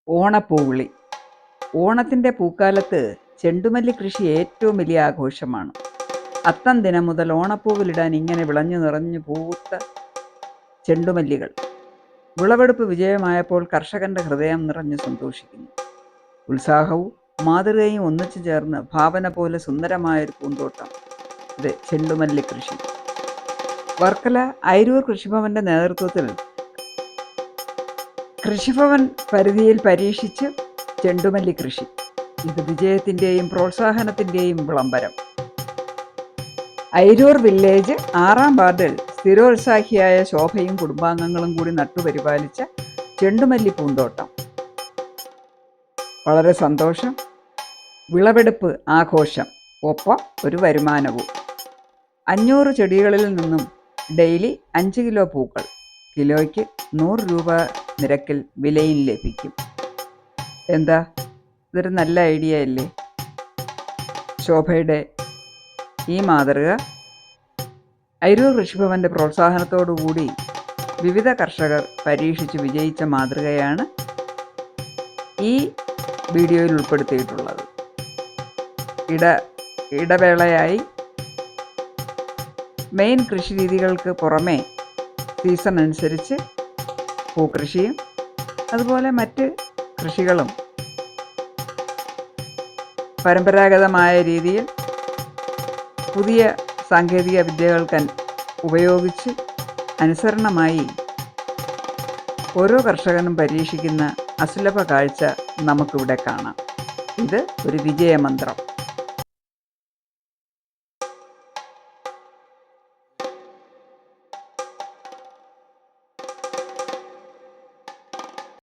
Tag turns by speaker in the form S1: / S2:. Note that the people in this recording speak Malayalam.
S1: ഓണപ്പൂവിളി. ഓണത്തിൻ്റെ പൂക്കാലത്ത് ചെണ്ടുമല്ലി കൃഷി ഏറ്റവും വലിയ ആഘോഷമാണ്. അത്തം ദിനം മുതൽ ഓണപ്പൂവിലിടാൻ ഇങ്ങനെ വിളഞ്ഞു നിറഞ്ഞു പൂത്ത ചെണ്ടുമല്ലികൾ. വിളവെടുപ്പ് വിജയമായപ്പോൾ കർഷകൻ്റെ ഹൃദയം നിറഞ്ഞു സന്തോഷിക്കുന്നു. ഉത്സാഹവും മാതൃകയും ഒന്നിച്ചു ചേർന്ന് ഭാവന പോലെ സുന്ദരമായൊരു പൂന്തോട്ടം. ഇത് ചെണ്ടുമല്ലി കൃഷി. വർക്കല അയിരൂർ കൃഷിഭവൻ്റെ നേതൃത്വത്തിൽ കൃഷിഭവൻ പരിധിയിൽ പരീക്ഷിച്ച് ചെണ്ടുമല്ലി കൃഷി. ഇത് വിജയത്തിൻ്റെയും പ്രോത്സാഹനത്തിൻ്റെയും വിളംബരം. അയിരൂർ വില്ലേജ് 6-ാം വാർഡിൽ സ്ഥിരോത്സാഹിയായ ശോഭയും കുടുംബാംഗങ്ങളും കൂടി നട്ടുപരിപാലിച്ച ചെണ്ടുമല്ലി പൂന്തോട്ടം. വളരെ സന്തോഷം. വിളവെടുപ്പ് ആഘോഷം, ഒപ്പം ഒരു വരുമാനവും. 500 ചെടികളിൽ നിന്നും ഡെയിലി 5 കിലോ പൂക്കൾ കിലോയ്ക്ക് 100 രൂപ നിരക്കിൽ വിലയും ലഭിക്കും. എന്താ, ഇതൊരു നല്ല ഐഡിയ അല്ലേ? ശോഭയുടെ ഈ മാതൃക അയിരൂർ കൃഷിഭവൻ്റെ പ്രോത്സാഹനത്തോടുകൂടി വിവിധ കർഷകർ പരീക്ഷിച്ച് വിജയിച്ച മാതൃകയാണ് ഈ വീഡിയോയിൽ ഉൾപ്പെടുത്തിയിട്ടുള്ളത്. ഇടവേളയായി മെയിൻ കൃഷി രീതികൾക്ക് പുറമെ സീസൺ അനുസരിച്ച് പൂക്കൃഷിയും അതുപോലെ മറ്റ് കൃഷികളും പരമ്പരാഗതമായ രീതിയിൽ പുതിയ സാങ്കേതിക വിദ്യകൾക്ക് ഉപയോഗിച്ച് അനുസരണമായി ഓരോ കർഷകനും പരീക്ഷിക്കുന്ന അസുലഭ കാഴ്ച നമുക്കിവിടെ കാണാം. ഇത് ഒരു വിജയമന്ത്രം.